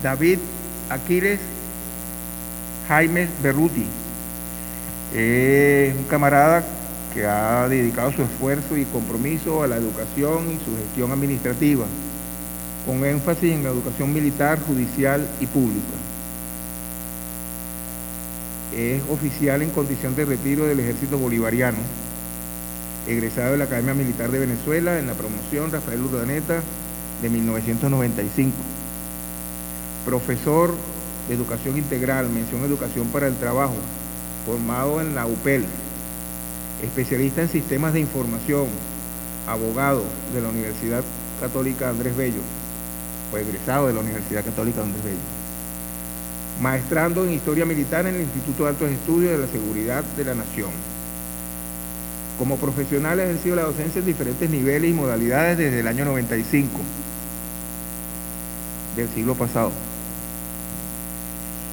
David Aquiles Jaime Berruti es un camarada que ha dedicado su esfuerzo y compromiso a la educación y su gestión administrativa, con énfasis en la educación militar, judicial y pública. Es oficial en condición de retiro del Ejército Bolivariano, egresado de la Academia Militar de Venezuela en la promoción Rafael Urdaneta de 1995. Profesor de Educación Integral, mención Educación para el Trabajo, formado en la UPEL, especialista en Sistemas de Información, abogado de la Universidad Católica Andrés Bello, o egresado de la Universidad Católica Andrés Bello. Maestrando en Historia Militar en el Instituto de Altos Estudios de la Seguridad de la Nación. Como profesional ha ejercido la docencia en diferentes niveles y modalidades desde el año 95 del siglo pasado,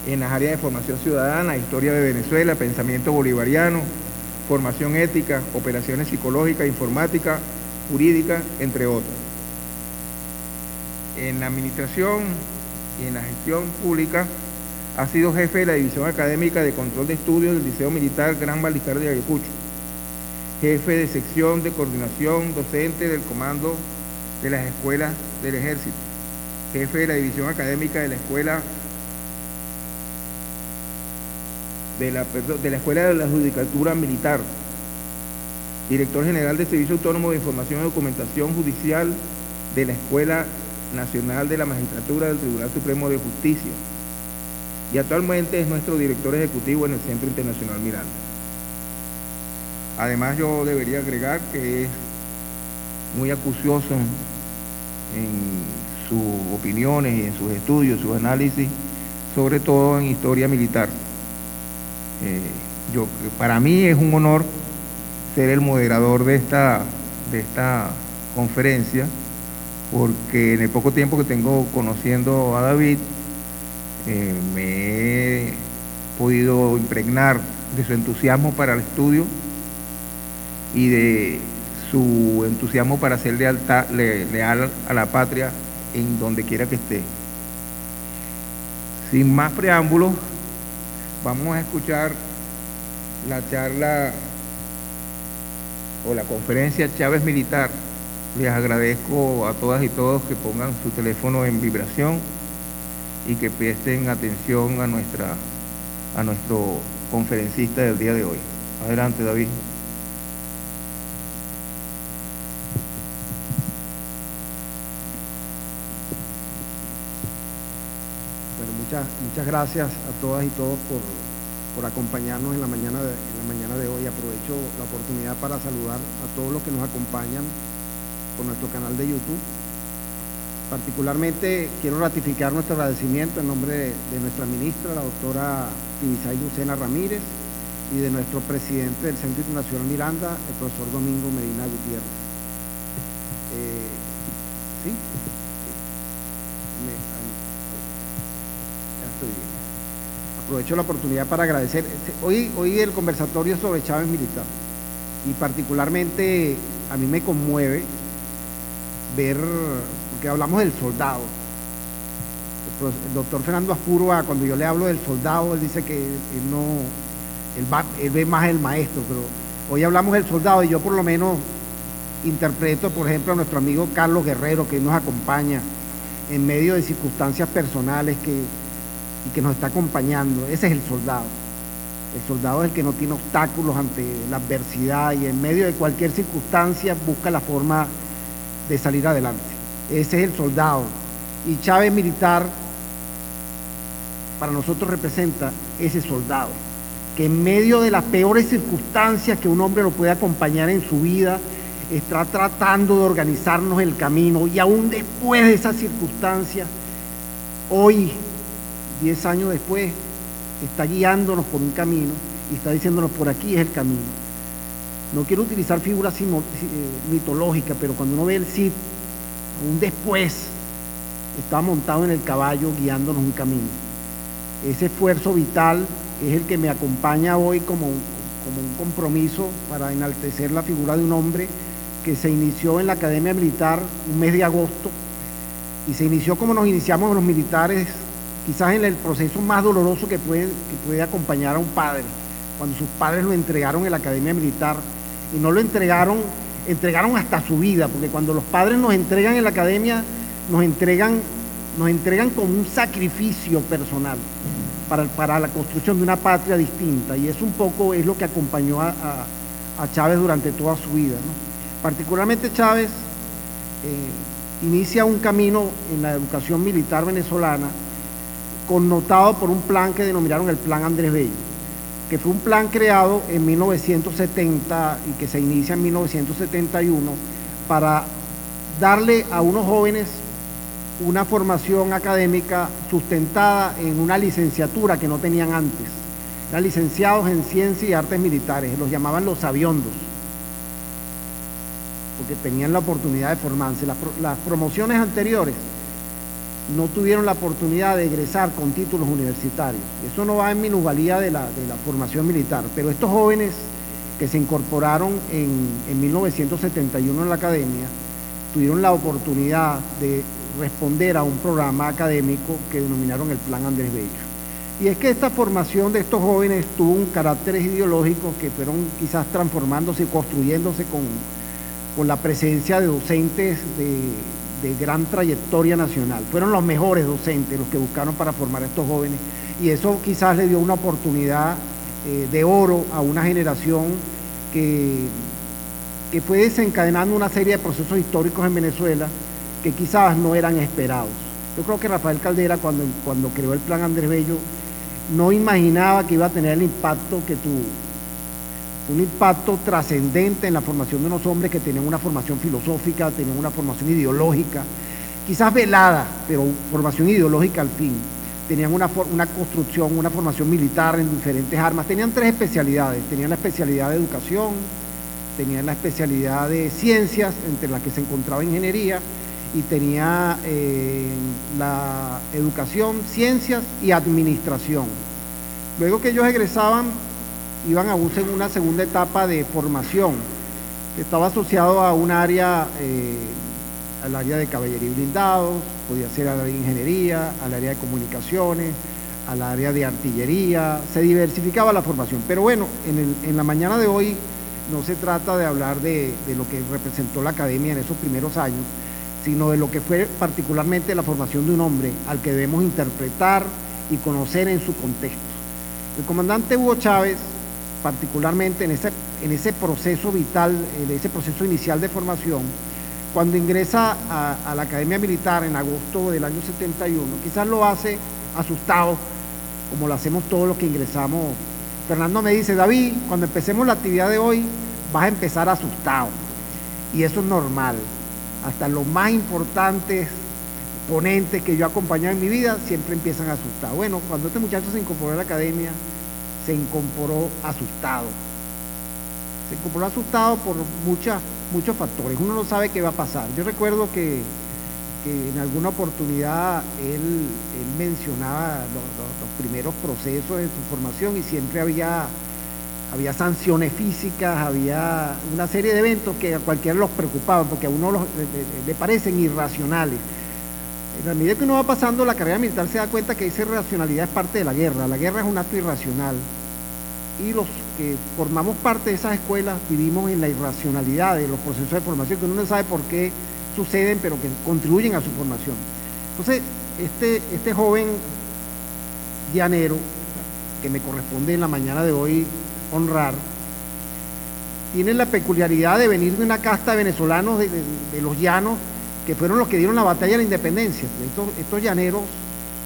en las áreas de formación ciudadana, historia de Venezuela, pensamiento bolivariano, formación ética, operaciones psicológicas, informática, jurídica, entre otros. En la administración y en la gestión pública ha sido jefe de la División Académica de Control de Estudios del Liceo Militar Gran Balistar de Ayacucho, jefe de sección de coordinación docente del Comando de las Escuelas del Ejército, jefe de la División Académica de la Escuela de la Judicatura Militar, director general del Servicio Autónomo de Información y Documentación Judicial de la Escuela Nacional de la Magistratura del Tribunal Supremo de Justicia, y actualmente es nuestro director ejecutivo en el Centro Internacional Miranda. Además, yo debería agregar que es muy acucioso en sus opiniones y en sus estudios, sus análisis, sobre todo en historia militar. Para mí es un honor ser el moderador de esta conferencia, porque en el poco tiempo que tengo conociendo a David, me he podido impregnar de su entusiasmo para el estudio y de su entusiasmo para ser leal a la patria en donde quiera que esté. Sin más preámbulos, vamos a escuchar la charla o la conferencia Chávez Militar. Les agradezco a todas y todos que pongan su teléfono en vibración y que presten atención a nuestro conferencista del día de hoy. Adelante, David. Bueno, muchas gracias a todas y todos por acompañarnos en la mañana de hoy. Aprovecho la oportunidad para saludar a todos los que nos acompañan por nuestro canal de YouTube. Particularmente quiero ratificar nuestro agradecimiento en nombre de nuestra ministra, la doctora Tibisay Lucena Ramírez, y de nuestro presidente del Centro Internacional Miranda, el profesor Domingo Medina Gutiérrez. ¿Sí? Ya estoy bien. Aprovecho la oportunidad para agradecer. Hoy el conversatorio es sobre Chávez Militar, y particularmente a mí me conmueve ver, porque hablamos del soldado. El doctor Fernando Aspurua, cuando yo le hablo del soldado, él dice que él ve más el maestro, pero hoy hablamos del soldado, y yo por lo menos interpreto, por ejemplo, a nuestro amigo Carlos Guerrero, que nos acompaña en medio de circunstancias personales y que nos está acompañando. Ese es el soldado. El soldado es el que no tiene obstáculos ante la adversidad, y en medio de cualquier circunstancia busca la forma de salir adelante. Ese es el soldado. Y Chávez Militar para nosotros representa ese soldado, que en medio de las peores circunstancias que un hombre lo puede acompañar en su vida, está tratando de organizarnos el camino, y aún después de esas circunstancias, hoy, 10 años después, está guiándonos por un camino y está diciéndonos: por aquí es el camino. no quiero utilizar figuras mitológicas, pero cuando uno ve el Cid, aún después, estaba montado en el caballo guiándonos un camino. Ese esfuerzo vital es el que me acompaña hoy como un compromiso para enaltecer la figura de un hombre que se inició en la Academia Militar un mes de agosto, y se inició como nos iniciamos los militares, quizás en el proceso más doloroso que puede acompañar a un padre, cuando sus padres lo entregaron en la Academia Militar, y no lo entregaron hasta su vida, porque cuando los padres nos entregan en la academia, nos entregan como un sacrificio personal para la construcción de una patria distinta, y eso un poco es lo que acompañó a Chávez durante toda su vida, ¿no? Particularmente Chávez inicia un camino en la educación militar venezolana connotado por un plan que denominaron el Plan Andrés Bello, que fue un plan creado en 1970 y que se inicia en 1971 para darle a unos jóvenes una formación académica sustentada en una licenciatura que no tenían antes. Eran licenciados en Ciencias y Artes Militares, los llamaban los sabiondos, porque tenían la oportunidad de formarse. Las promociones anteriores no tuvieron la oportunidad de egresar con títulos universitarios. Eso no va en minusvalía de la formación militar, pero estos jóvenes que se incorporaron en 1971 en la academia tuvieron la oportunidad de responder a un programa académico que denominaron el Plan Andrés Bello. Y es que esta formación de estos jóvenes tuvo un carácter ideológico que fueron quizás transformándose y construyéndose con la presencia de docentes de gran trayectoria nacional. Fueron los mejores docentes los que buscaron para formar a estos jóvenes, y eso quizás le dio una oportunidad de oro a una generación que fue desencadenando una serie de procesos históricos en Venezuela que quizás no eran esperados. Yo creo que Rafael Caldera, cuando creó el Plan Andrés Bello, no imaginaba que iba a tener el impacto que tuvo. Un impacto trascendente en la formación de unos hombres que tenían una formación filosófica, tenían una formación ideológica, quizás velada, pero formación ideológica al fin. Tenían una construcción, una formación militar en diferentes armas. Tenían 3 especialidades. Tenían la especialidad de educación, tenían la especialidad de ciencias, entre las que se encontraba ingeniería, y tenía la educación, ciencias y administración. Luego que ellos egresaban, iban a una segunda etapa de formación, que estaba asociado a un área, al área de caballería y blindados, podía ser al área de ingeniería, al área de comunicaciones, al área de artillería. Se diversificaba la formación. Pero bueno, en la mañana de hoy no se trata de hablar de lo que representó la academia en esos primeros años, sino de lo que fue particularmente la formación de un hombre al que debemos interpretar y conocer en su contexto. El comandante Hugo Chávez, particularmente en ese proceso vital, en ese proceso inicial de formación, cuando ingresa a la Academia Militar en agosto del año 71, quizás lo hace asustado, como lo hacemos todos los que ingresamos. Fernando me dice: David, cuando empecemos la actividad de hoy, vas a empezar asustado, y eso es normal. Hasta los más importantes ponentes que yo he acompañado en mi vida siempre empiezan asustados. Bueno, cuando este muchacho se incorporó a la academia, se incorporó asustado. Se incorporó asustado por muchos factores. Uno no sabe qué va a pasar. Yo recuerdo que en alguna oportunidad él mencionaba los primeros procesos de su formación, y siempre había sanciones físicas, había una serie de eventos que a cualquiera los preocupaban, porque a uno le parecen irracionales. En la medida que uno va pasando la carrera militar, se da cuenta que esa irracionalidad es parte de la guerra. La guerra es un acto irracional, y los que formamos parte de esas escuelas vivimos en la irracionalidad de los procesos de formación, que uno no sabe por qué suceden, pero que contribuyen a su formación. Entonces, este joven llanero, que me corresponde en la mañana de hoy honrar, tiene la peculiaridad de venir de una casta de venezolanos de los llanos, que fueron los que dieron la batalla de la independencia. Estos llaneros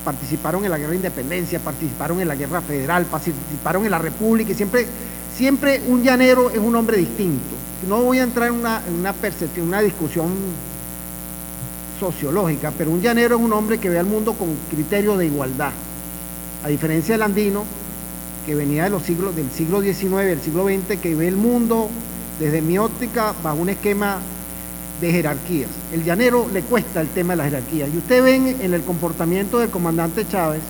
participaron en la guerra de independencia, participaron en la guerra federal, participaron en la república, y siempre un llanero es un hombre distinto. No voy a entrar en una percepción, una discusión sociológica, pero un llanero es un hombre que ve al mundo con criterio de igualdad, a diferencia del andino, que venía del siglo XIX, del siglo XX, que ve el mundo desde mi óptica, bajo un esquema de jerarquías. El llanero le cuesta el tema de la jerarquía. Y ustedes ven en el comportamiento del comandante Chávez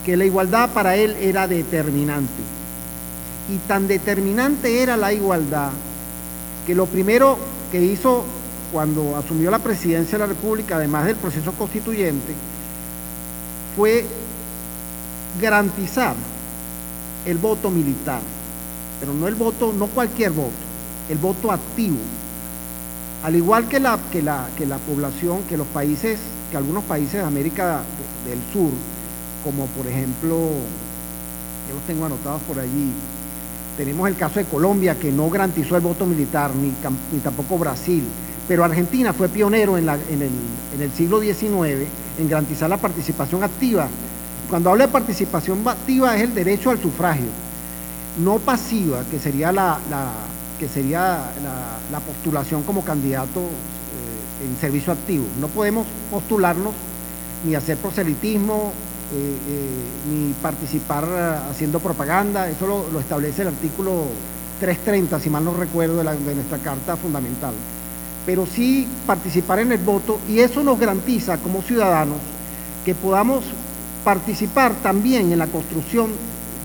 que la igualdad para él era determinante. Y tan determinante era la igualdad que lo primero que hizo cuando asumió la presidencia de la República, además del proceso constituyente, fue garantizar el voto militar, pero no el voto, no cualquier voto, el voto activo. Al igual que la población, que algunos países de América del Sur, como por ejemplo, yo los tengo anotados por allí, tenemos el caso de Colombia, que no garantizó el voto militar, ni tampoco Brasil, pero Argentina fue pionero en el siglo XIX en garantizar la participación activa. Cuando hablo de participación activa es el derecho al sufragio, no pasiva, que sería la postulación como candidato en servicio activo. No podemos postularnos ni hacer proselitismo, ni participar haciendo propaganda. Eso lo establece el artículo 330, si mal no recuerdo, de nuestra Carta Fundamental. Pero sí participar en el voto, y eso nos garantiza como ciudadanos que podamos participar también en la construcción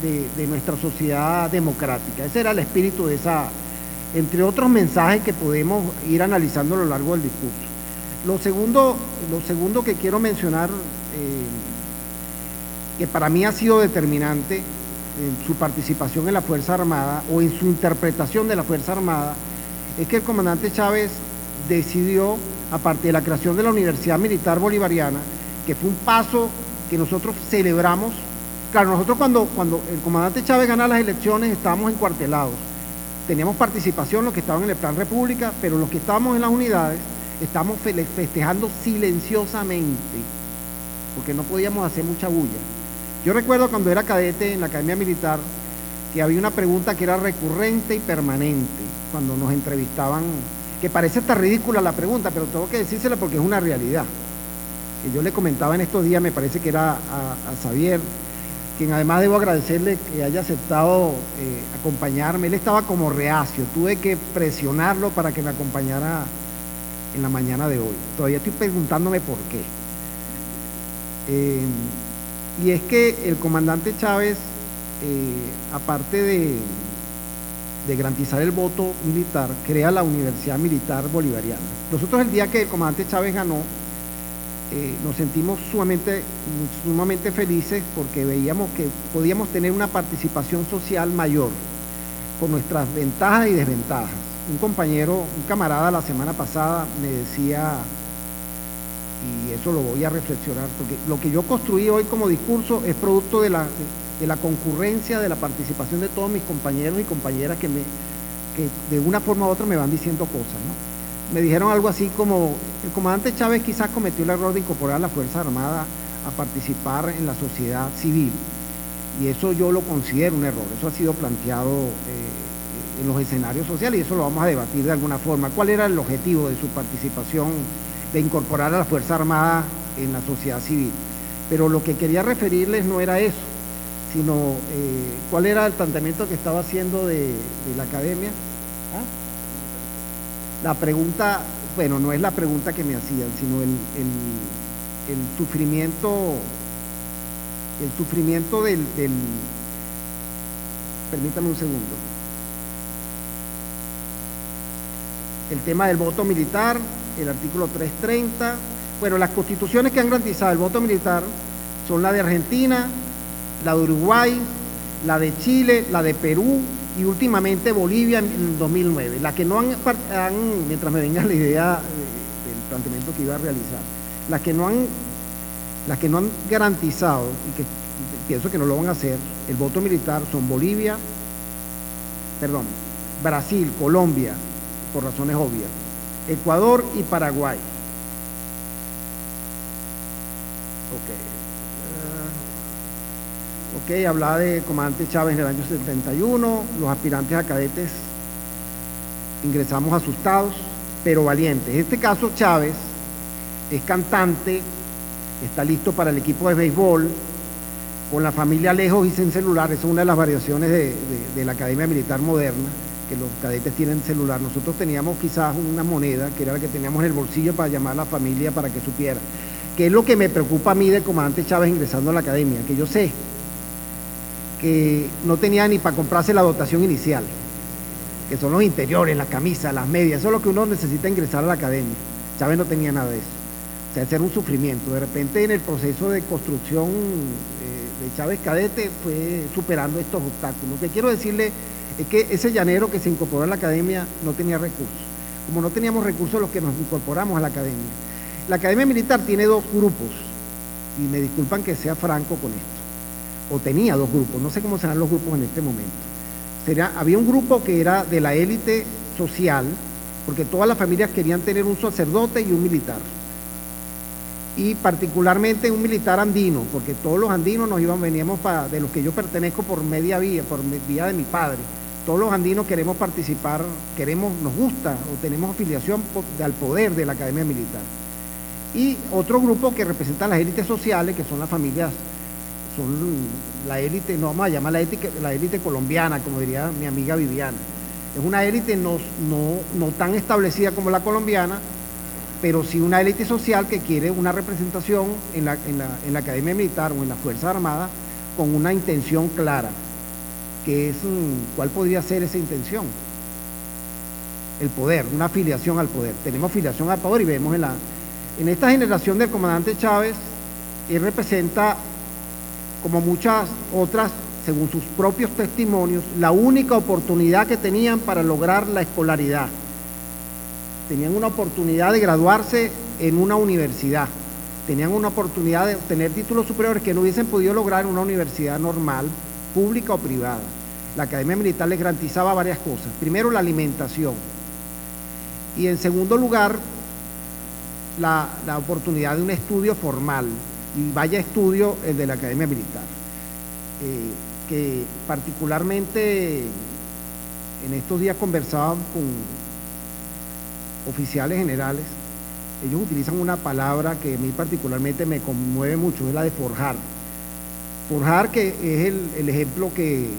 de nuestra sociedad democrática. Ese era el espíritu de esa, entre otros mensajes que podemos ir analizando a lo largo del discurso. Lo segundo que quiero mencionar, que para mí ha sido determinante en su participación en la Fuerza Armada o en su interpretación de la Fuerza Armada, es que el comandante Chávez decidió, aparte de la creación de la Universidad Militar Bolivariana, que fue un paso que nosotros celebramos. Claro, nosotros cuando el comandante Chávez gana las elecciones estábamos encuartelados, teníamos participación los que estaban en el Plan República, pero los que estábamos en las unidades estábamos festejando silenciosamente, porque no podíamos hacer mucha bulla. Yo recuerdo cuando era cadete en la Academia Militar que había una pregunta que era recurrente y permanente cuando nos entrevistaban, que parece hasta ridícula la pregunta, pero tengo que decírsela porque es una realidad. Que yo le comentaba en estos días, me parece que era a Xavier, quien además debo agradecerle que haya aceptado acompañarme. Él estaba como reacio, tuve que presionarlo para que me acompañara en la mañana de hoy. Todavía estoy preguntándome por qué. Y es que el comandante Chávez, aparte de garantizar el voto militar, crea la Universidad Militar Bolivariana. Nosotros el día que el comandante Chávez ganó, nos sentimos sumamente felices porque veíamos que podíamos tener una participación social mayor con nuestras ventajas y desventajas. Un camarada la semana pasada me decía, y eso lo voy a reflexionar, porque lo que yo construí hoy como discurso es producto de la concurrencia, de la participación de todos mis compañeros y compañeras que de una forma u otra me van diciendo cosas, ¿no? Me dijeron algo así como, el comandante Chávez quizás cometió el error de incorporar a la Fuerza Armada a participar en la sociedad civil, y eso yo lo considero un error. Eso ha sido planteado en los escenarios sociales y eso lo vamos a debatir de alguna forma. ¿Cuál era el objetivo de su participación, de incorporar a la Fuerza Armada en la sociedad civil? Pero lo que quería referirles no era eso, sino cuál era el planteamiento que estaba haciendo de la academia. ¿Ah? La pregunta, bueno, no es la pregunta que me hacían, sino el sufrimiento del permítame un segundo. El tema del voto militar, el artículo 330. Bueno, las constituciones que han garantizado el voto militar son la de Argentina, la de Uruguay, la de Chile, la de Perú y últimamente Bolivia en 2009. Las que no han, mientras me venga la idea del planteamiento que iba a realizar, las que no han garantizado, y que pienso que no lo van a hacer, el voto militar son Brasil, Colombia, por razones obvias, Ecuador y Paraguay. Hablaba de comandante Chávez en el año 71, los aspirantes a cadetes ingresamos asustados, pero valientes. En este caso Chávez es cantante, está listo para el equipo de béisbol, con la familia lejos y sin celular. Esa es una de las variaciones de la Academia Militar Moderna. que los cadetes tienen celular. Nosotros teníamos quizás una moneda, que era la que teníamos en el bolsillo para llamar a la familia para que supiera. Que es lo que me preocupa a mí del comandante Chávez ingresando a la academia, que yo sé que no tenía ni para comprarse la dotación inicial, que son los interiores, las camisas, las medias, eso es lo que uno necesita ingresar a la academia. Chávez no tenía nada de eso. O sea, ese era un sufrimiento. De repente en el proceso de construcción de Chávez Cadete fue superando estos obstáculos. Lo que quiero decirle es que ese llanero que se incorporó a la academia no tenía recursos. Como no teníamos recursos los que nos incorporamos a la academia. La academia militar tiene dos grupos, y me disculpan que sea franco con esto, o tenía dos grupos, no sé cómo serán los grupos en este momento. Había un grupo que era de la élite social, porque todas las familias querían tener un sacerdote y un militar. Y particularmente un militar andino, porque todos los andinos veníamos de los que yo pertenezco por vía de mi padre. Todos los andinos queremos participar, nos gusta o tenemos afiliación al poder de la academia militar. Y otro grupo que representa las élites sociales, que son las familias, son la élite, no vamos a llamar la élite colombiana, como diría mi amiga Viviana. Es una élite no tan establecida como la colombiana, pero sí una élite social que quiere una representación en la academia militar o en las Fuerzas Armadas con una intención clara, que es, ¿cuál podría ser esa intención? El poder, una afiliación al poder. Tenemos afiliación al poder y vemos en esta generación del comandante Chávez, él representa, como muchas otras, según sus propios testimonios, la única oportunidad que tenían para lograr la escolaridad. Tenían una oportunidad de graduarse en una universidad, tenían una oportunidad de obtener títulos superiores que no hubiesen podido lograr en una universidad normal, pública o privada. La academia militar les garantizaba varias cosas. Primero, la alimentación. Y en segundo lugar, la oportunidad de un estudio formal, y vaya estudio el de la academia militar, que particularmente en estos días conversaba con oficiales generales. Ellos utilizan una palabra que a mí particularmente me conmueve mucho, es la de forjar. Forjar, que es el ejemplo que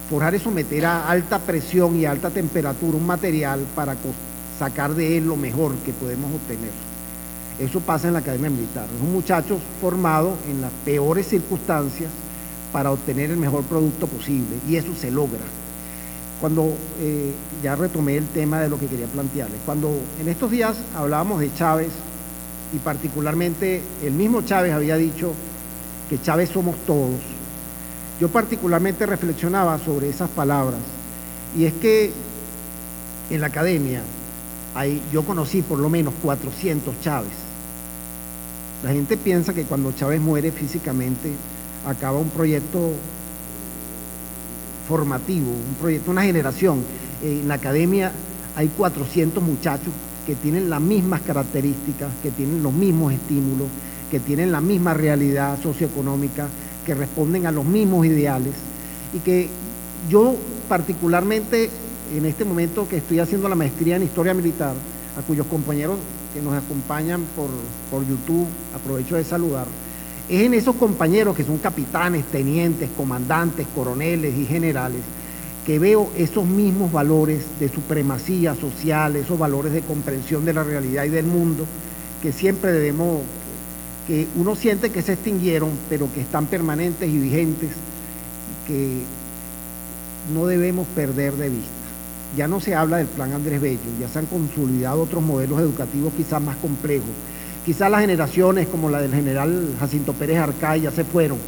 forjar es someter a alta presión y a alta temperatura un material para sacar de él lo mejor que podemos obtener. Eso pasa en la academia militar. Es un muchacho formado en las peores circunstancias para obtener el mejor producto posible, y eso se logra. Cuando ya retomé el tema de lo que quería plantearles, cuando en estos días hablábamos de Chávez, y particularmente el mismo Chávez había dicho que Chávez somos todos, yo particularmente reflexionaba sobre esas palabras, y es que en la academia yo conocí por lo menos 400 Chávez. La gente piensa que cuando Chávez muere físicamente acaba un proyecto formativo, una generación. En la academia hay 400 muchachos que tienen las mismas características, que tienen los mismos estímulos, que tienen la misma realidad socioeconómica, que responden a los mismos ideales, y que yo particularmente en este momento que estoy haciendo la maestría en Historia Militar, a cuyos compañeros que nos acompañan por YouTube, aprovecho de saludar, es en esos compañeros que son capitanes, tenientes, comandantes, coroneles y generales, que veo esos mismos valores de supremacía social, esos valores de comprensión de la realidad y del mundo, que siempre debemos, que uno siente que se extinguieron, pero que están permanentes y vigentes, y que no debemos perder de vista. Ya no se habla del plan Andrés Bello, ya se han consolidado otros modelos educativos quizás más complejos. Quizás las generaciones como la del general Jacinto Pérez Arcay ya se fueron,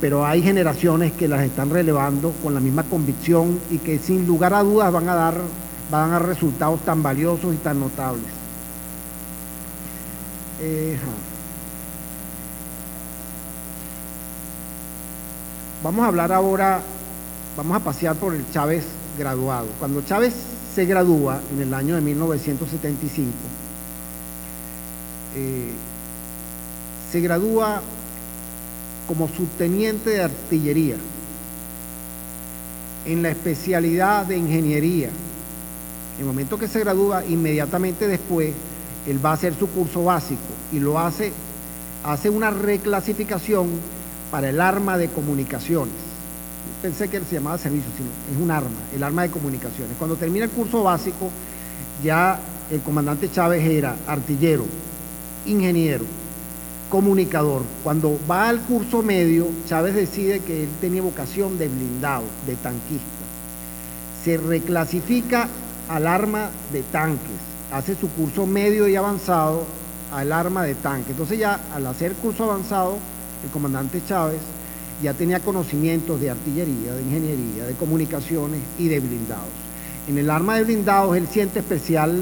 pero hay generaciones que las están relevando con la misma convicción y que sin lugar a dudas van a dar resultados tan valiosos y tan notables. Vamos a hablar ahora, vamos a pasear por el Chávez graduado. Cuando Chávez se gradúa en el año de 1975, se gradúa como subteniente de artillería en la especialidad de ingeniería. En el momento que se gradúa, inmediatamente después, él va a hacer su curso básico y lo hace una reclasificación para el arma de comunicaciones. pensé que se llamaba servicio, sino es un arma, el arma de comunicaciones. Cuando termina el curso básico, ya el comandante Chávez era artillero, ingeniero, comunicador. Cuando va al curso medio, Chávez decide que él tenía vocación de blindado, de tanquista. Se reclasifica al arma de tanques, hace su curso medio y avanzado al arma de tanque. Entonces ya al hacer curso avanzado, el comandante Chávez ya tenía conocimientos de artillería, de ingeniería, de comunicaciones y de blindados. En el arma de blindados él siente especial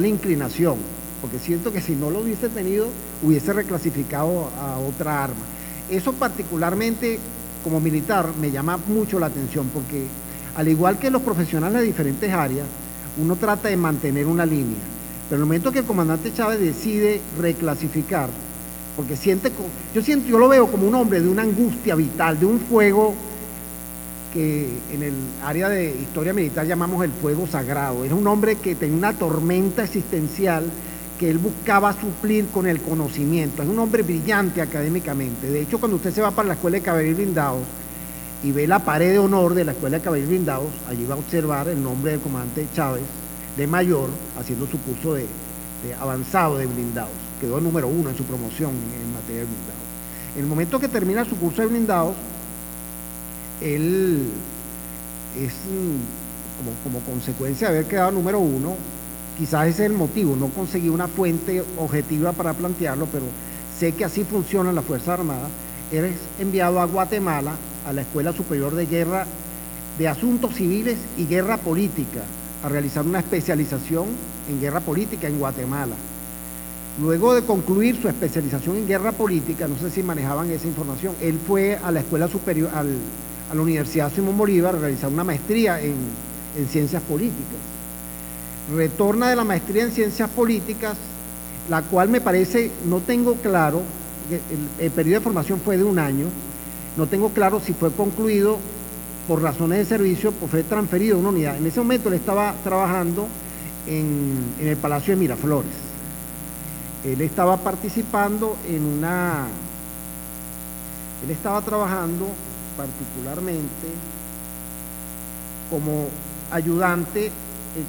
inclinación, porque siento que si no lo hubiese tenido, hubiese reclasificado a otra arma. Eso particularmente como militar me llama mucho la atención, porque al igual que los profesionales de diferentes áreas, uno trata de mantener una línea. Pero en el momento que el comandante Chávez decide reclasificar, porque yo lo veo como un hombre de una angustia vital, de un fuego que en el área de historia militar llamamos el fuego sagrado. Era un hombre que tenía una tormenta existencial que él buscaba suplir con el conocimiento. Es un hombre brillante académicamente. De hecho, cuando usted se va para la Escuela de Caballeros Blindados y ve la pared de honor de la Escuela de Caballeros Blindados, allí va a observar el nombre del comandante Chávez de mayor, haciendo su curso de avanzado de blindados. Quedó el número 1 en su promoción en materia de blindados. En el momento que termina su curso de blindados, él es como consecuencia de haber quedado número 1, quizás ese es el motivo, no conseguí una fuente objetiva para plantearlo, pero sé que así funcionan las Fuerzas Armadas. Eres enviado a Guatemala, a la Escuela Superior de Guerra de Asuntos Civiles y Guerra Política, a realizar una especialización en guerra política en Guatemala. Luego de concluir su especialización en guerra política, no sé si manejaban esa información, él fue a la Escuela Superior, a la Universidad Simón Bolívar a realizar una maestría en Ciencias Políticas. Retorna de la maestría en Ciencias Políticas, la cual me parece, no tengo claro, el periodo de formación fue de 1 año, no tengo claro si fue concluido por razones de servicio, pues fue transferido a una unidad. En ese momento él estaba trabajando en el Palacio de Miraflores. Él estaba participando él estaba trabajando particularmente como ayudante,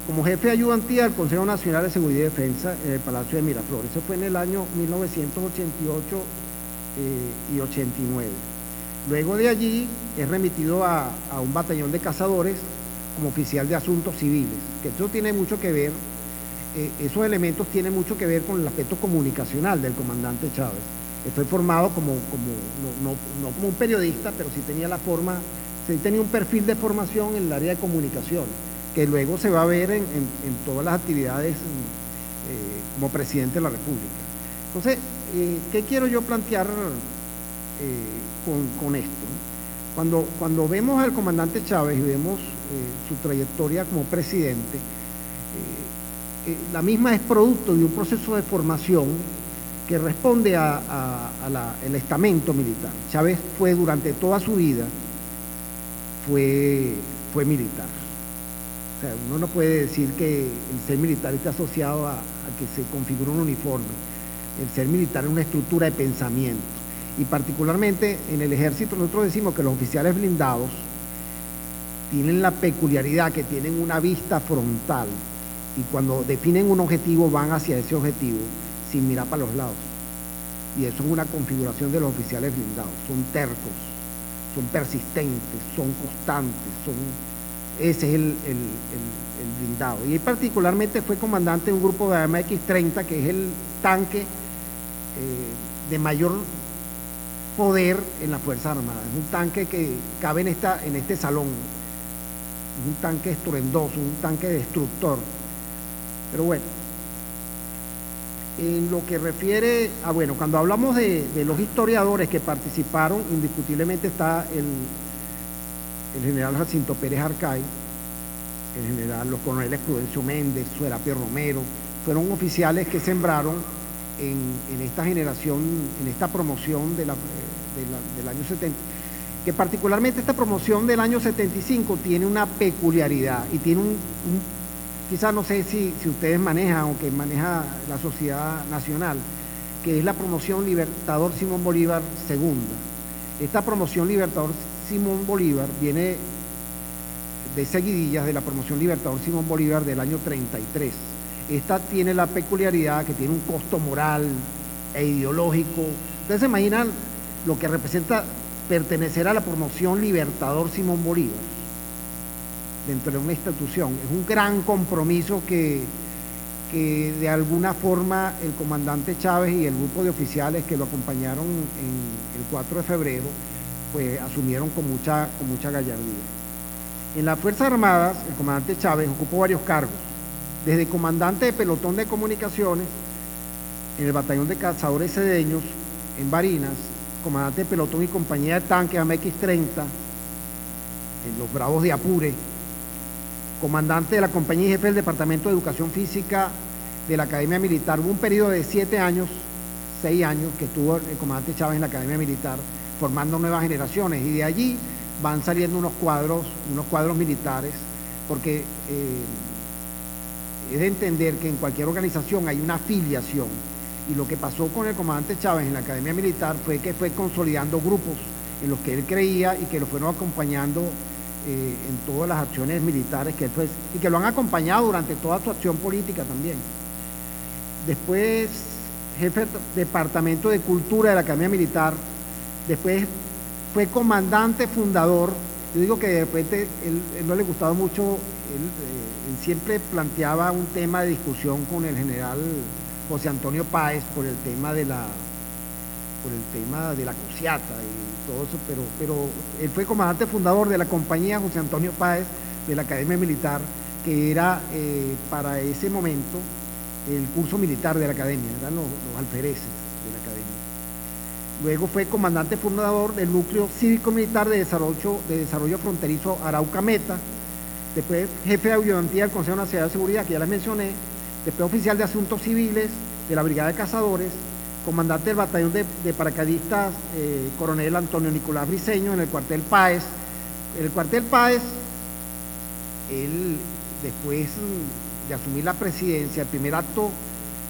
como jefe de ayudantía del Consejo Nacional de Seguridad y Defensa en el Palacio de Miraflores. Eso fue en el año 1988 y 89. Luego de allí es remitido a un batallón de cazadores como oficial de asuntos civiles, que eso tiene mucho que ver, esos elementos tienen mucho que ver con el aspecto comunicacional del comandante Chávez. Fue formado no como un periodista, pero sí tenía un perfil de formación en el área de comunicación, que luego se va a ver en todas las actividades como presidente de la República. Entonces, ¿qué quiero yo plantear con esto? Cuando vemos al comandante Chávez y vemos su trayectoria como presidente, la misma es producto de un proceso de formación que responde al estamento militar. Chávez fue durante toda su vida, fue militar. O sea, uno no puede decir que el ser militar esté asociado a que se configure un uniforme. El ser militar es una estructura de pensamiento. Y particularmente en el ejército nosotros decimos que los oficiales blindados tienen la peculiaridad que tienen una vista frontal y cuando definen un objetivo van hacia ese objetivo sin mirar para los lados. Y eso es una configuración de los oficiales blindados. Son tercos, son persistentes, son constantes, ese es el blindado. Y él particularmente fue comandante de un grupo de arma X-30, que es el tanque de mayor poder en las Fuerzas Armadas. Es un tanque que cabe en este salón. Es un tanque estruendoso, un tanque destructor. Pero bueno, en lo que refiere cuando hablamos de los historiadores que participaron, indiscutiblemente está el general Jacinto Pérez Arcay, los coroneles Prudencio Méndez, Serapio Romero, fueron oficiales que sembraron en esta generación, en esta promoción del año 70, que particularmente esta promoción del año 75 tiene una peculiaridad y tiene quizás no sé si ustedes manejan o que maneja la Sociedad Nacional, que es la promoción Libertador Simón Bolívar II. Esta promoción Libertador Simón Bolívar viene de seguidillas de la promoción Libertador Simón Bolívar del año 33. Esta tiene la peculiaridad que tiene un costo moral e ideológico. Ustedes se imaginan lo que representa pertenecer a la promoción Libertador Simón Bolívar dentro de una institución. Es un gran compromiso que de alguna forma el comandante Chávez y el grupo de oficiales que lo acompañaron en el 4 de febrero, pues asumieron con mucha gallardía. En las Fuerzas Armadas, el comandante Chávez ocupó varios cargos, desde comandante de pelotón de comunicaciones en el batallón de cazadores cedeños en Barinas, comandante de pelotón y compañía de tanques AMX-30 en los Bravos de Apure, comandante de la compañía y jefe del Departamento de Educación Física de la Academia Militar. Hubo un periodo de 6 años, que estuvo el comandante Chávez en la Academia Militar formando nuevas generaciones, y de allí van saliendo unos cuadros militares, porque es de entender que en cualquier organización hay una afiliación, y lo que pasó con el comandante Chávez en la Academia Militar fue que fue consolidando grupos en los que él creía y que lo fueron acompañando en todas las acciones militares que él fue, y que lo han acompañado durante toda su acción política también. Después jefe del Departamento de Cultura de la Academia Militar, después fue comandante fundador. Yo digo que de repente él no le gustaba mucho, él siempre planteaba un tema de discusión con el general José Antonio Páez por el tema de la cosiata y todo eso, pero él fue comandante fundador de la compañía José Antonio Páez de la Academia Militar, que era para ese momento el curso militar de la academia, eran los alfereces de la academia. Luego fue comandante fundador del núcleo cívico-militar de desarrollo fronterizo Arauca-Meta, después jefe de ayudantía del Consejo Nacional de Seguridad, que ya les mencioné, después oficial de asuntos civiles de la Brigada de Cazadores, comandante del batallón de paracaidistas coronel Antonio Nicolás Briceño en el cuartel Páez. En el cuartel Páez, él después de asumir la presidencia, el primer acto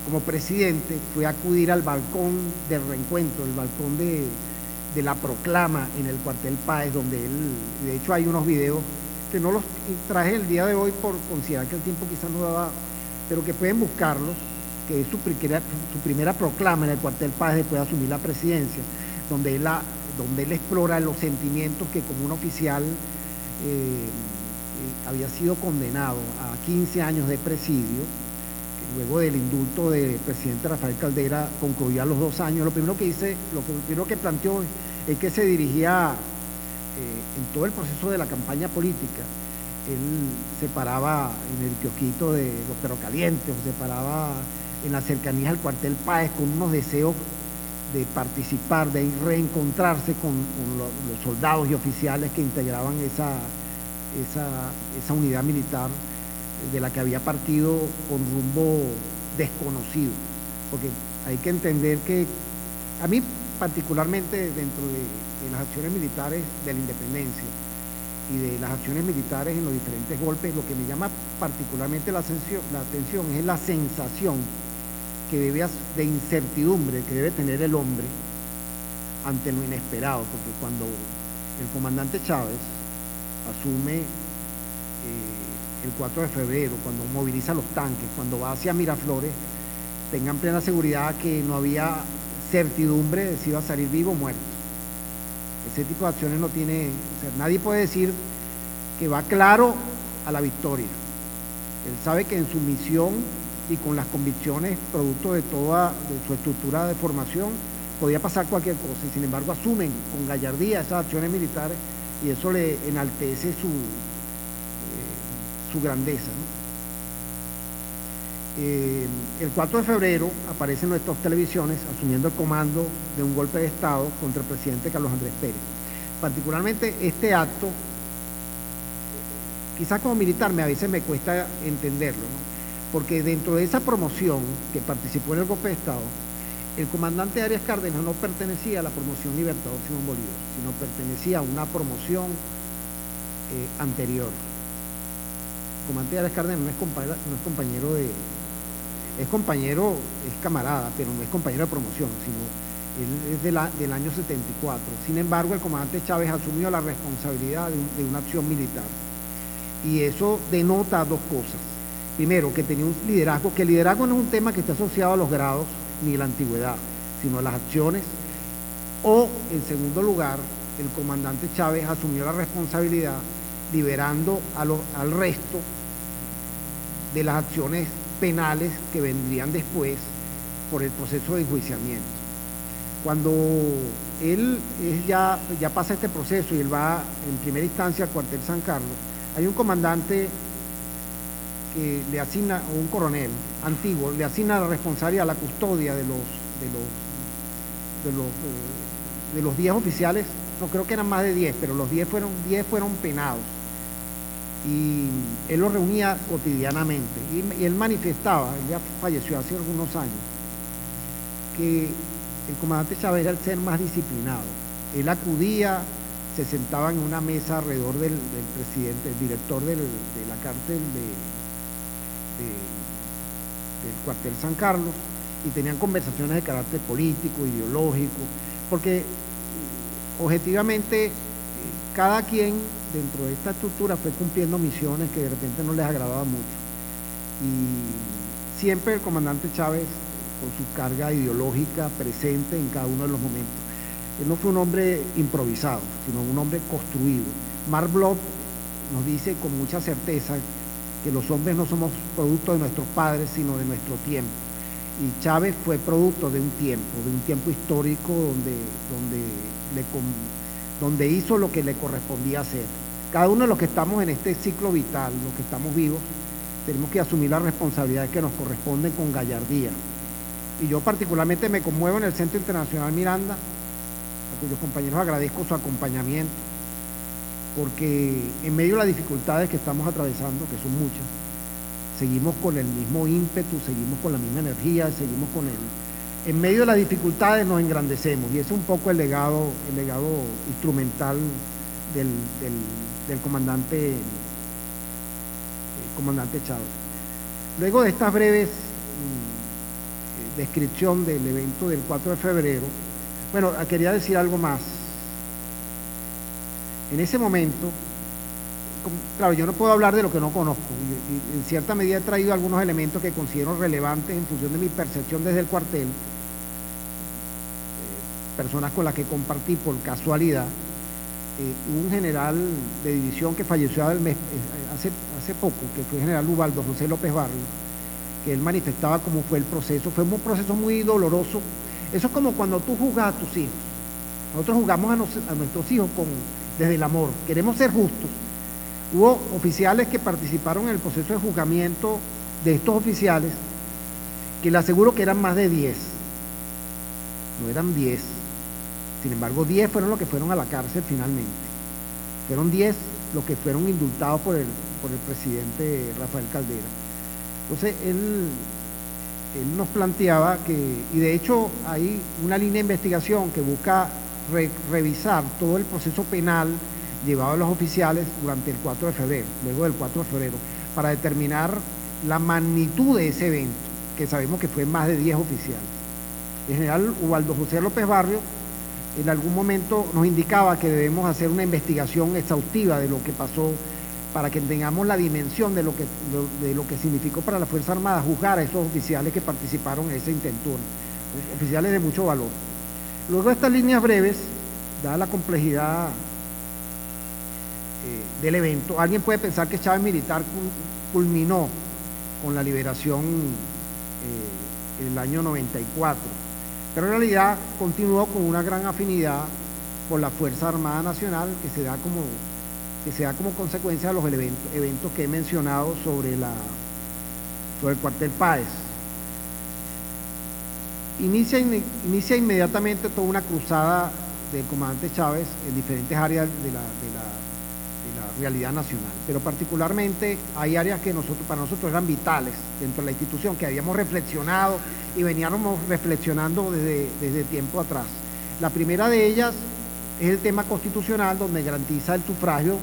como presidente fue acudir al balcón del reencuentro, el balcón de la proclama en el cuartel Páez, donde él, de hecho hay unos videos que no los traje el día de hoy por considerar que el tiempo quizás no daba, pero que pueden buscarlos, que es su primera proclama en el cuartel Páez después de asumir la presidencia, donde él explora los sentimientos que como un oficial había sido condenado a 15 años de presidio, que luego del indulto del presidente Rafael Caldera concluyó a los 2 años. Lo primero que planteó es que se dirigía en todo el proceso de la campaña política. Él se paraba en el kiosquito de los perrocalientes, se paraba en las cercanías del cuartel Páez con unos deseos de participar, de reencontrarse con los soldados y oficiales que integraban esa unidad militar de la que había partido con rumbo desconocido. Porque hay que entender que a mí particularmente dentro de las acciones militares de la independencia y de las acciones militares en los diferentes golpes, lo que me llama particularmente la atención es la sensación de incertidumbre que debe tener el hombre ante lo inesperado, porque cuando el comandante Chávez asume el 4 de febrero, cuando moviliza los tanques, cuando va hacia Miraflores, tengan plena seguridad que no había certidumbre de si iba a salir vivo o muerto. Ese tipo de acciones no tiene, o sea, nadie puede decir que va claro a la victoria. Él sabe que en su misión y con las convicciones producto de su estructura de formación podía pasar cualquier cosa, y sin embargo asumen con gallardía esas acciones militares, y eso le enaltece su grandeza, ¿no? El 4 de febrero aparece en nuestras televisiones asumiendo el comando de un golpe de Estado contra el presidente Carlos Andrés Pérez. Particularmente este acto, quizás como militar a veces me cuesta entenderlo, ¿no? Porque dentro de esa promoción que participó en el golpe de Estado, el comandante Arias Cárdenas no pertenecía a la promoción Libertador Simón Bolívar, sino pertenecía a una promoción anterior. El comandante Arias Cárdenas no es compañero es camarada, pero no es compañero de promoción, sino él es del año 74. Sin embargo, el comandante Chávez asumió la responsabilidad de una acción militar. Y eso denota dos cosas. Primero, que tenía un liderazgo, que el liderazgo no es un tema que esté asociado a los grados ni la antigüedad, sino a las acciones. O, en segundo lugar, el comandante Chávez asumió la responsabilidad liberando al resto de las acciones penales que vendrían después por el proceso de enjuiciamiento. Cuando él ya pasa este proceso y él va en primera instancia al cuartel San Carlos, hay un comandante que le asigna, o un coronel antiguo, le asigna la responsabilidad, la custodia de los 10 oficiales. No creo que eran más de 10, pero los 10 fueron penados. Y él los reunía cotidianamente. Y él manifestaba, él ya falleció hace algunos años, que el comandante Chávez era el ser más disciplinado. Él acudía, se sentaba en una mesa alrededor del presidente, el director de la cárcel del cuartel San Carlos, y tenían conversaciones de carácter político, ideológico, porque objetivamente cada quien dentro de esta estructura fue cumpliendo misiones que de repente no les agradaba mucho. Y siempre el comandante Chávez, con su carga ideológica presente en cada uno de los momentos. Él no fue un hombre improvisado, sino un hombre construido. Marc Bloch nos dice con mucha certeza que los hombres no somos producto de nuestros padres, sino de nuestro tiempo. Y Chávez fue producto de un tiempo histórico donde hizo lo que le correspondía hacer. Cada uno de los que estamos en este ciclo vital, los que estamos vivos, tenemos que asumir las responsabilidades que nos corresponden con gallardía. Y yo particularmente me conmuevo en el Centro Internacional Miranda, a cuyos compañeros agradezco su acompañamiento, porque en medio de las dificultades que estamos atravesando, que son muchas, seguimos con el mismo ímpetu, seguimos con la misma energía, seguimos con en medio de las dificultades nos engrandecemos, y ese es un poco el legado instrumental del comandante Chávez. Luego de estas breves descripción del evento del 4 de febrero, bueno, quería decir algo más. En ese momento, claro, yo no puedo hablar de lo que no conozco, y en cierta medida he traído algunos elementos que considero relevantes en función de mi percepción desde el cuartel, personas con las que compartí por casualidad. Un general de división que falleció hace poco, que fue el general Ubaldo José López Barrios, que él manifestaba cómo fue el proceso. Fue un proceso muy doloroso. Eso es como cuando tú juzgas a tus hijos. Nosotros juzgamos a nuestros hijos desde el amor, queremos ser justos. Hubo oficiales que participaron en el proceso de juzgamiento de estos oficiales, que le aseguro que eran más de 10. No eran 10. Sin embargo, 10 fueron los que fueron a la cárcel finalmente. Fueron 10 los que fueron indultados por el presidente Rafael Caldera. Entonces, él nos planteaba y de hecho hay una línea de investigación que busca revisar todo el proceso penal llevado a los oficiales durante el 4 de febrero, luego del 4 de febrero, para determinar la magnitud de ese evento, que sabemos que fue más de 10 oficiales. El general Ubaldo José López Barrios en algún momento nos indicaba que debemos hacer una investigación exhaustiva de lo que pasó, para que tengamos la dimensión de lo que significó para la Fuerza Armada juzgar a esos oficiales que participaron en esa intentura, oficiales de mucho valor. Luego de estas líneas breves, dada la complejidad del evento, alguien puede pensar que Chávez militar culminó con la liberación en el año 94, pero en realidad continuó con una gran afinidad por la Fuerza Armada Nacional que se da como consecuencia de los eventos que he mencionado sobre el cuartel Páez. Inicia inmediatamente toda una cruzada del comandante Chávez en diferentes áreas de la realidad nacional, pero particularmente hay áreas que para nosotros eran vitales dentro de la institución, que habíamos reflexionado y veníamos reflexionando desde tiempo atrás. La primera de ellas es el tema constitucional, donde garantiza el sufragio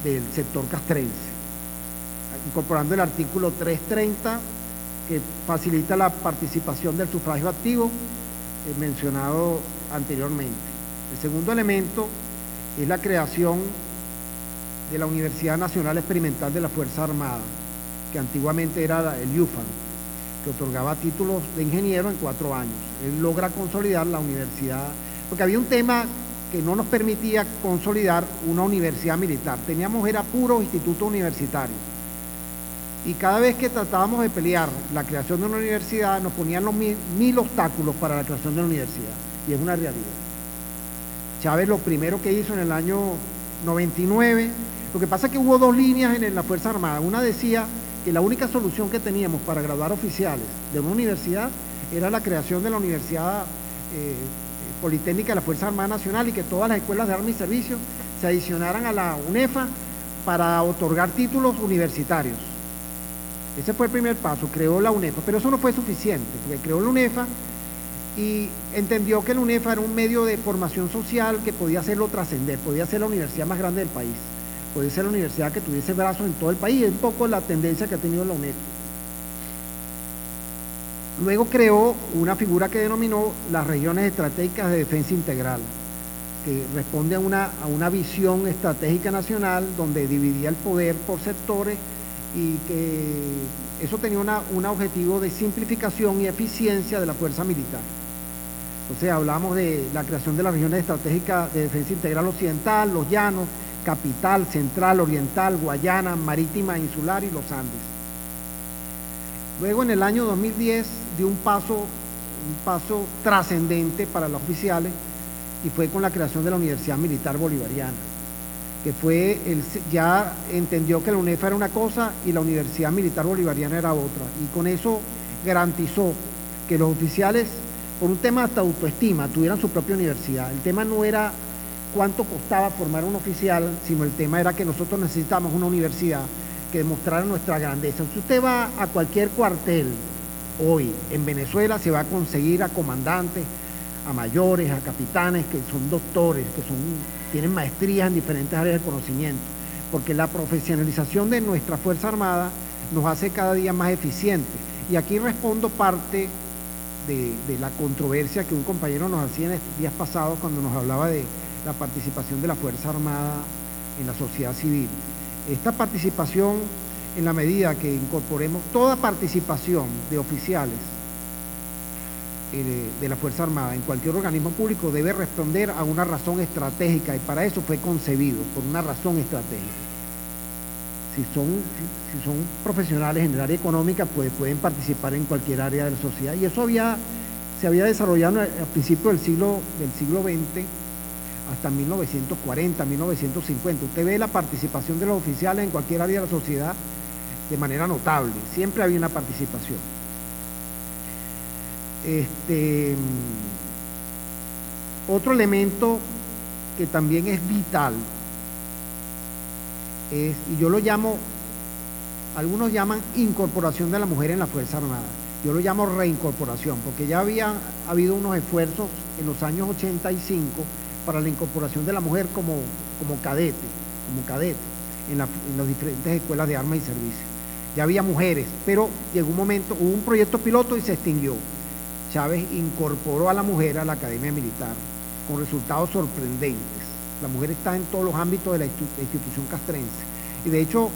del sector castrense, incorporando el artículo 330, que facilita la participación del sufragio activo, mencionado anteriormente. El segundo elemento es la creación de la Universidad Nacional Experimental de la Fuerza Armada, que antiguamente era el UFAN, que otorgaba títulos de ingeniero en 4 años. Él logra consolidar la universidad, porque había un tema que no nos permitía consolidar una universidad militar. Teníamos, era puro instituto universitario. Y cada vez que tratábamos de pelear la creación de una universidad, nos ponían los 1000 obstáculos para la creación de la universidad. Y es una realidad. Chávez lo primero que hizo en el año 99, lo que pasa es que hubo 2 líneas en la Fuerza Armada. Una decía que la única solución que teníamos para graduar oficiales de una universidad era la creación de la Universidad Politécnica de la Fuerza Armada Nacional y que todas las escuelas de armas y servicios se adicionaran a la UNEFA para otorgar títulos universitarios. Ese fue el primer paso, creó la UNEFA, pero eso no fue suficiente, porque creó la UNEFA y entendió que la UNEFA era un medio de formación social que podía hacerlo trascender, podía ser la universidad más grande del país, podía ser la universidad que tuviese brazos en todo el país, es un poco la tendencia que ha tenido la UNEFA. Luego creó una figura que denominó las regiones estratégicas de defensa integral, que responde a una visión estratégica nacional donde dividía el poder por sectores y que eso tenía un objetivo de simplificación y eficiencia de la fuerza militar. Entonces hablamos de la creación de las regiones estratégicas de defensa integral occidental, los llanos, capital, central, oriental, Guayana, marítima, insular y los Andes. Luego en el año 2010 dio un paso trascendente para los oficiales y fue con la creación de la Universidad Militar Bolivariana, que fue, ya entendió que la UNEFA era una cosa y la Universidad Militar Bolivariana era otra, y con eso garantizó que los oficiales, por un tema de autoestima, tuvieran su propia universidad. El tema no era cuánto costaba formar un oficial, sino el tema era que nosotros necesitamos una universidad que demostrara nuestra grandeza. Si usted va a cualquier cuartel hoy en Venezuela, se va a conseguir a comandantes, a mayores, a capitanes que son doctores, que tienen maestrías en diferentes áreas de conocimiento, porque la profesionalización de nuestra Fuerza Armada nos hace cada día más eficientes. Y aquí respondo parte de la controversia que un compañero nos hacía en estos días pasados cuando nos hablaba de la participación de la Fuerza Armada en la sociedad civil. Esta participación, en la medida que incorporemos toda participación de oficiales de la Fuerza Armada en cualquier organismo público, debe responder a una razón estratégica, y para eso fue concebido, por una razón estratégica. Si son profesionales en el área económica, pues pueden participar en cualquier área de la sociedad, y eso se había desarrollado al principio del siglo XX hasta 1940, 1950. Usted ve la participación de los oficiales en cualquier área de la sociedad de manera notable, siempre había una participación. Otro elemento que también es vital y yo lo llamo, algunos llaman incorporación de la mujer en la Fuerza Armada, yo lo llamo reincorporación, porque ya había habido unos esfuerzos en los años 85 para la incorporación de la mujer como cadete en las diferentes escuelas de armas y servicios. Ya había mujeres, pero llegó un momento, hubo un proyecto piloto y se extinguió. Chávez incorporó a la mujer a la Academia Militar con resultados sorprendentes. La mujer está en todos los ámbitos de la institución castrense y de hecho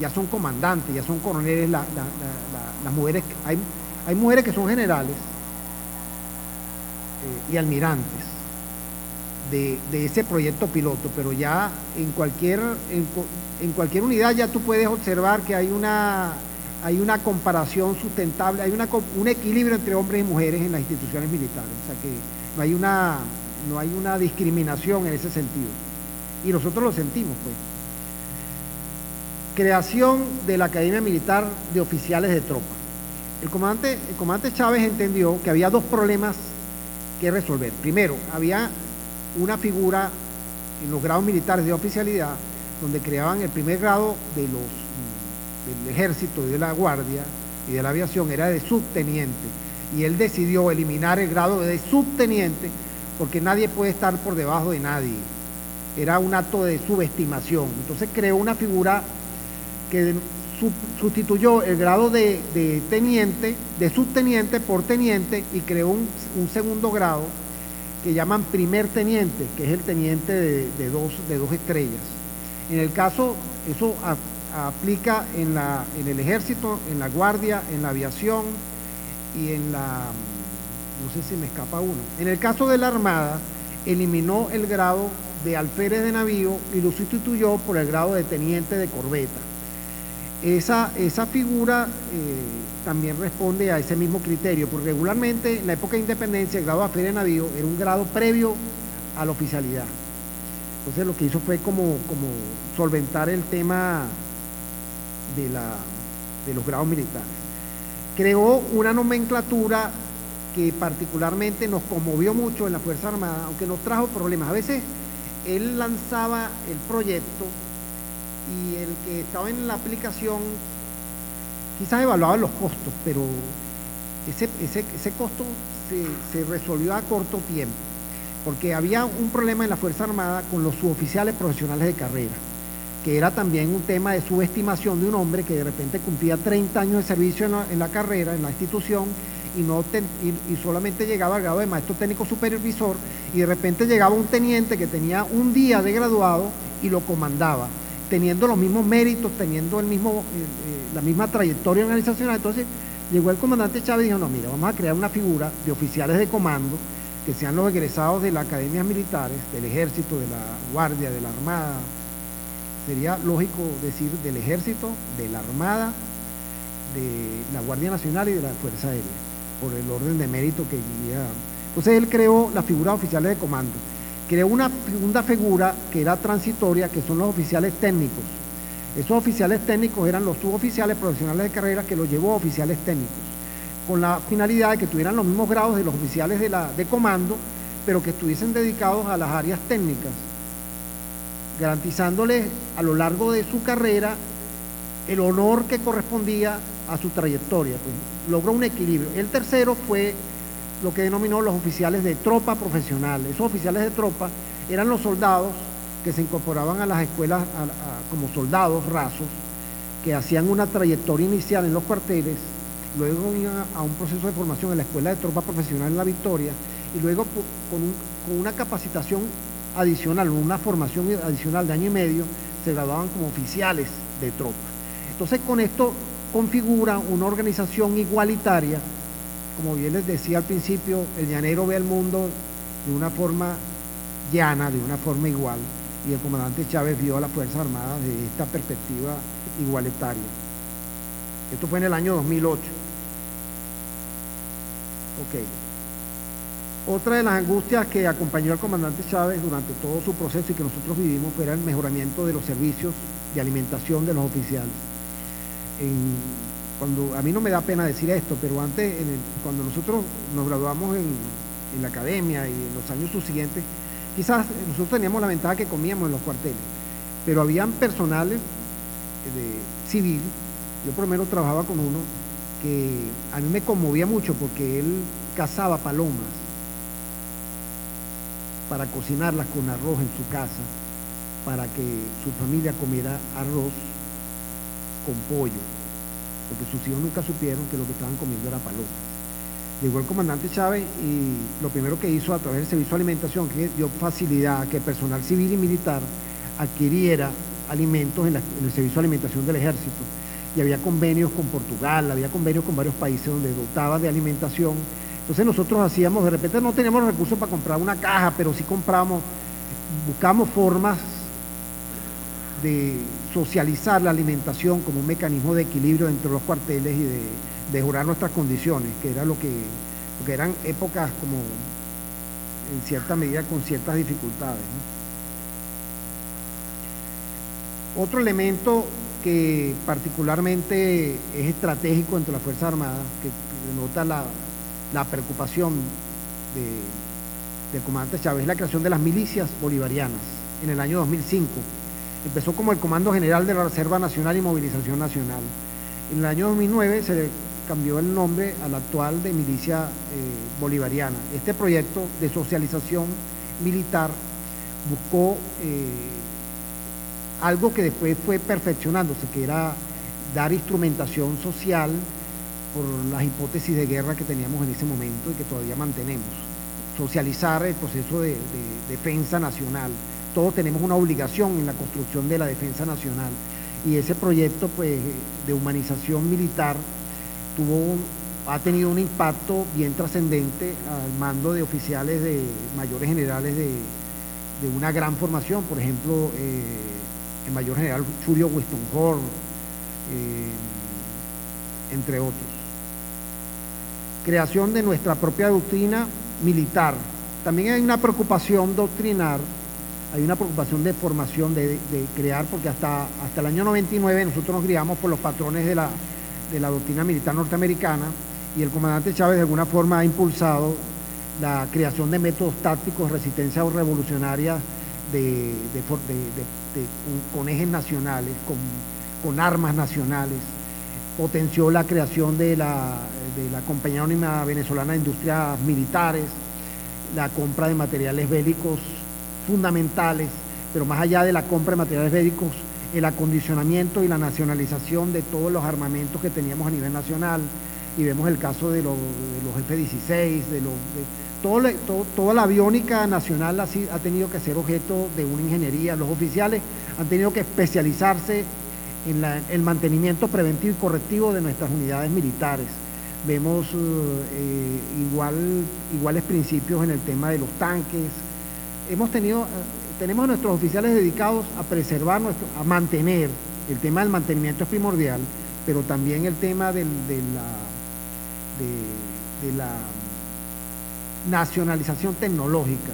ya son comandantes, ya son coroneles las mujeres. Hay mujeres que son generales y almirantes de ese proyecto piloto, pero ya en cualquier unidad ya tú puedes observar que hay una comparación sustentable, hay un equilibrio entre hombres y mujeres en las instituciones militares, o sea que no hay una discriminación en ese sentido, y nosotros lo sentimos, pues. Creación de la Academia Militar de Oficiales de Tropa. El comandante Chávez entendió que había 2 problemas que resolver. Primero, había una figura en los grados militares de oficialidad donde creaban el primer grado del ejército y de la guardia y de la aviación, era de subteniente, y él decidió eliminar el grado de subteniente porque nadie puede estar por debajo de nadie, era un acto de subestimación. Entonces creó una figura que sustituyó el grado de teniente, de subteniente por teniente, y creó un segundo grado que llaman primer teniente, que es el teniente de dos estrellas. En el caso, eso aplica en el ejército, en la guardia, en la aviación y no sé si me escapa uno. En el caso de la Armada, eliminó el grado de alférez de navío y lo sustituyó por el grado de teniente de corbeta. Esa figura también responde a ese mismo criterio, porque regularmente en la época de independencia el grado de alférez de navío era un grado previo a la oficialidad. Entonces lo que hizo fue como solventar el tema de los grados militares. Creó una nomenclatura que particularmente nos conmovió mucho en la Fuerza Armada, aunque nos trajo problemas. A veces él lanzaba el proyecto y el que estaba en la aplicación quizás evaluaba los costos, pero ese costo se resolvió a corto tiempo, porque había un problema en la Fuerza Armada con los suboficiales profesionales de carrera, que era también un tema de subestimación de un hombre que de repente cumplía 30 años de servicio en la carrera, en la institución, y solamente llegaba al grado de maestro técnico supervisor, y de repente llegaba un teniente que tenía un día de graduado y lo comandaba, teniendo los mismos méritos, teniendo la misma trayectoria organizacional. Entonces llegó el comandante Chávez y dijo, no, mira, vamos a crear una figura de oficiales de comando que sean los egresados de las academias militares, del ejército, de la guardia, de la armada. Sería lógico decir del ejército, de la armada, de la Guardia Nacional y de la Fuerza Aérea, por el orden de mérito que guía. Entonces él creó la figura de oficiales de comando. Creó una segunda figura que era transitoria, que son los oficiales técnicos. Esos oficiales técnicos eran los suboficiales profesionales de carrera, que los llevó a oficiales técnicos, con la finalidad de que tuvieran los mismos grados de los oficiales de comando, pero que estuviesen dedicados a las áreas técnicas, garantizándoles a lo largo de su carrera el honor que correspondía a su trayectoria. Pues logró un equilibrio. El tercero fue lo que denominó los oficiales de tropa profesional. Esos oficiales de tropa eran los soldados que se incorporaban a las escuelas como soldados rasos, que hacían una trayectoria inicial en los cuarteles, luego iban a un proceso de formación en la escuela de tropa profesional en La Victoria, y luego con una capacitación adicional, una formación adicional de año y medio, se graduaban como oficiales de tropa. Entonces con esto configura una organización igualitaria. Como bien les decía al principio, el llanero ve el mundo de una forma llana, de una forma igual, y el comandante Chávez vio a las Fuerzas Armadas de esta perspectiva igualitaria. Esto fue en el año 2008. Otra de las angustias que acompañó al comandante Chávez durante todo su proceso y que nosotros vivimos fue el mejoramiento de los servicios de alimentación de los oficiales. A mí no me da pena decir esto, pero antes, cuando nosotros nos graduamos en la academia y en los años subsiguientes, quizás nosotros teníamos la ventaja que comíamos en los cuarteles, pero habían personales civil, yo por lo menos trabajaba con uno, que a mí me conmovía mucho porque él cazaba palomas para cocinarlas con arroz en su casa, para que su familia comiera arroz con pollo, porque sus hijos nunca supieron que lo que estaban comiendo era paloma. Llegó el comandante Chávez y lo primero que hizo a través del servicio de alimentación, que dio facilidad a que el personal civil y militar adquiriera alimentos en el servicio de alimentación del ejército. Y había convenios con Portugal, había convenios con varios países donde dotaba de alimentación. Entonces nosotros hacíamos, de repente no teníamos los recursos para comprar una caja, pero sí buscamos formas de socializar la alimentación como un mecanismo de equilibrio entre los cuarteles y de mejorar nuestras condiciones, que era porque eran épocas como en cierta medida con ciertas dificultades, ¿no? Otro elemento que particularmente es estratégico entre las Fuerzas Armadas, que denota la preocupación del comandante Chávez, es la creación de las milicias bolivarianas en el año 2005. Empezó como el Comando General de la Reserva Nacional y Movilización Nacional. En el año 2009 se cambió el nombre al actual de Milicia Bolivariana. Este proyecto de socialización militar buscó algo que después fue perfeccionándose, que era dar instrumentación social por las hipótesis de guerra que teníamos en ese momento y que todavía mantenemos. Socializar el proceso de defensa nacional. Todos tenemos una obligación en la construcción de la defensa nacional, y ese proyecto, pues, de humanización militar ha tenido un impacto bien trascendente al mando de oficiales, de mayores generales de una gran formación. Por ejemplo, el mayor general Churio Winston Horn, entre otros. Creación de nuestra propia doctrina militar. También hay una preocupación doctrinar, hay una preocupación de formación, de crear, porque hasta el año 99 nosotros nos guiamos por los patrones de la doctrina militar norteamericana, y el comandante Chávez de alguna forma ha impulsado la creación de métodos tácticos, resistencia revolucionaria con ejes nacionales, con armas nacionales. Potenció la creación de la Compañía Anónima Venezolana de Industrias Militares, la compra de materiales bélicos fundamentales, pero más allá de la compra de materiales bélicos, el acondicionamiento y la nacionalización de todos los armamentos que teníamos a nivel nacional. Y vemos el caso de los F-16, toda la aviónica nacional ha tenido que ser objeto de una ingeniería. Los oficiales han tenido que especializarse en el mantenimiento preventivo y correctivo de nuestras unidades militares. Vemos iguales principios en el tema de los tanques. Tenemos a nuestros oficiales dedicados a preservar, a mantener. El tema del mantenimiento es primordial, pero también el tema de la nacionalización tecnológica.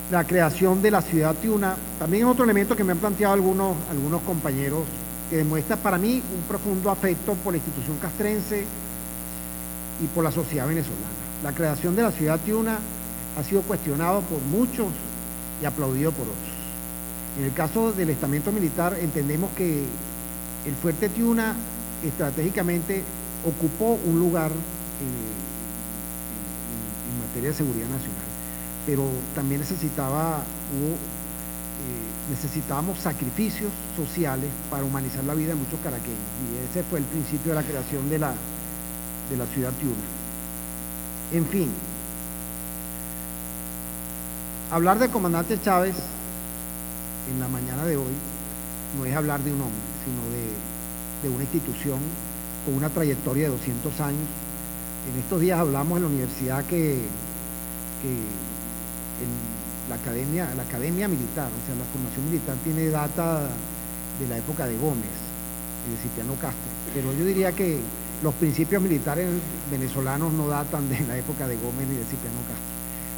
La creación de la ciudad Tiuna también es otro elemento que me han planteado algunos compañeros, que demuestra para mí un profundo afecto por la institución castrense y por la sociedad venezolana. La creación de la ciudad Tiuna ha sido cuestionado por muchos y aplaudido por otros. En el caso del estamento militar, entendemos que el fuerte Tiuna estratégicamente ocupó un lugar en materia de seguridad nacional, pero también necesitábamos sacrificios sociales para humanizar la vida de muchos caraqueños, y ese fue el principio de la creación de la ciudad Tiuna. En fin, hablar del comandante Chávez en la mañana de hoy no es hablar de un hombre, sino de una institución con una trayectoria de 200 años. En estos días hablamos en la universidad que la academia militar, o sea, la formación militar tiene data de la época de Gómez y de Cipriano Castro, pero yo diría que los principios militares venezolanos no datan de la época de Gómez ni de Cipriano Castro.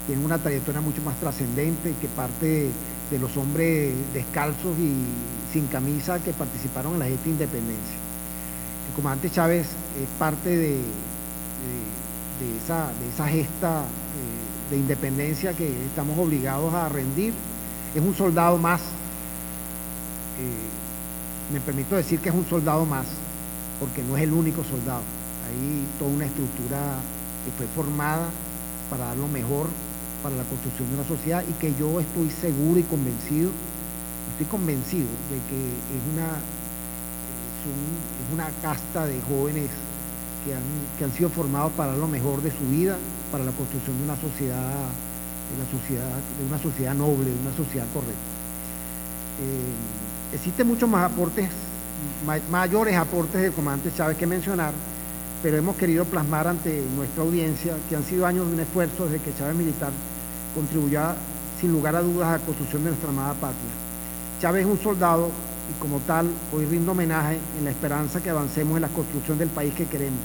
Tienen una trayectoria mucho más trascendente, que parte de los hombres descalzos y sin camisa que participaron en la gesta de independencia. El comandante Chávez es parte de esa gesta de independencia que estamos obligados a rendir. Es un soldado más, me permito decir que es un soldado más, porque no es el único soldado. Hay toda una estructura que fue formada para dar lo mejor para la construcción de una sociedad, y que yo estoy seguro y convencido de que es una casta de jóvenes que han sido formados para dar lo mejor de su vida, para la construcción de una sociedad, de una sociedad noble, de una sociedad correcta. Existen muchos más aportes, mayores aportes del comandante Chávez que mencionar, pero hemos querido plasmar ante nuestra audiencia que han sido años de un esfuerzo desde que Chávez militar contribuyó sin lugar a dudas a la construcción de nuestra amada patria. Chávez es un soldado, y como tal hoy rindo homenaje en la esperanza que avancemos en la construcción del país que queremos.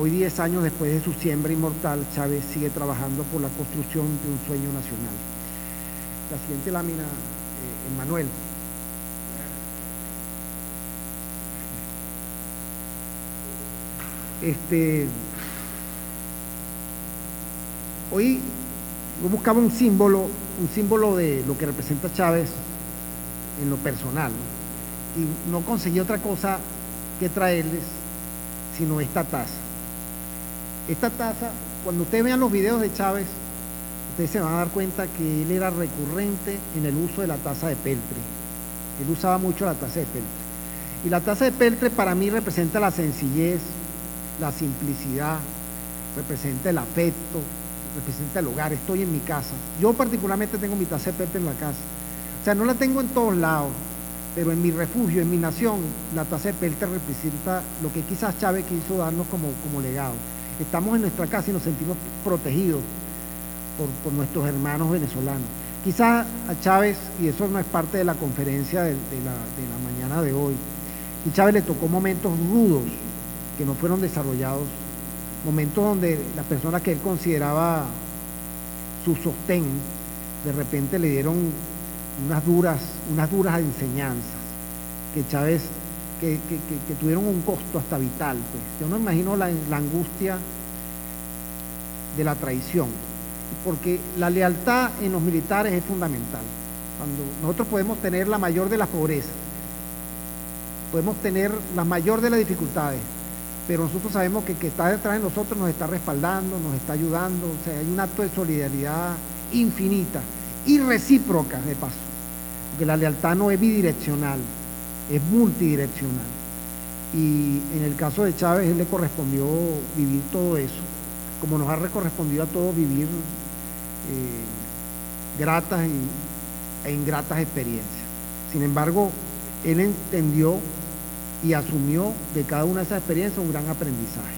Hoy, 10 años después de su siembra inmortal, Chávez sigue trabajando por la construcción de un sueño nacional. La siguiente lámina, Emmanuel. Hoy yo buscaba un símbolo de lo que representa Chávez en lo personal, y no conseguí otra cosa que traerles sino esta taza. Esta taza, cuando ustedes vean los videos de Chávez, ustedes se van a dar cuenta que él era recurrente en el uso de la taza de peltre. Él usaba mucho la taza de peltre. Y la taza de peltre para mí representa la sencillez, la simplicidad, representa el afecto, representa el hogar. Estoy en mi casa. Yo particularmente tengo mi taza de peltre en la casa. O sea, no la tengo en todos lados, pero en mi refugio, en mi nación, la taza de peltre representa lo que quizás Chávez quiso darnos como legado. Estamos en nuestra casa y nos sentimos protegidos por nuestros hermanos venezolanos. Quizás a Chávez, y eso no es parte de la conferencia de la mañana de hoy, y Chávez le tocó momentos rudos que no fueron desarrollados, momentos donde las personas que él consideraba su sostén, de repente le dieron unas duras enseñanzas que Chávez, que tuvieron un costo hasta vital. Pues. Yo no imagino la angustia de la traición, porque la lealtad en los militares es fundamental. Cuando nosotros podemos tener la mayor de las pobrezas, podemos tener la mayor de las dificultades, pero nosotros sabemos que el que está detrás de nosotros nos está respaldando, nos está ayudando. O sea, hay un acto de solidaridad infinita y recíproca, de paso, porque la lealtad no es bidireccional, es multidireccional. Y en el caso de Chávez, él le correspondió vivir todo eso, como nos ha correspondido a todos vivir gratas e ingratas experiencias. Sin embargo, él entendió y asumió de cada una de esas experiencias un gran aprendizaje.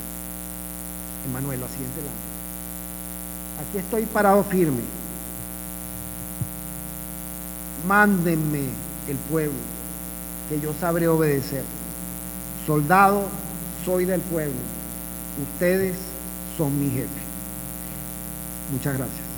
Emanuel, la siguiente lámina. Aquí estoy parado firme. Mándenme el pueblo, que yo sabré obedecer. Soldado, soy del pueblo. Ustedes son mi jefe. Muchas gracias.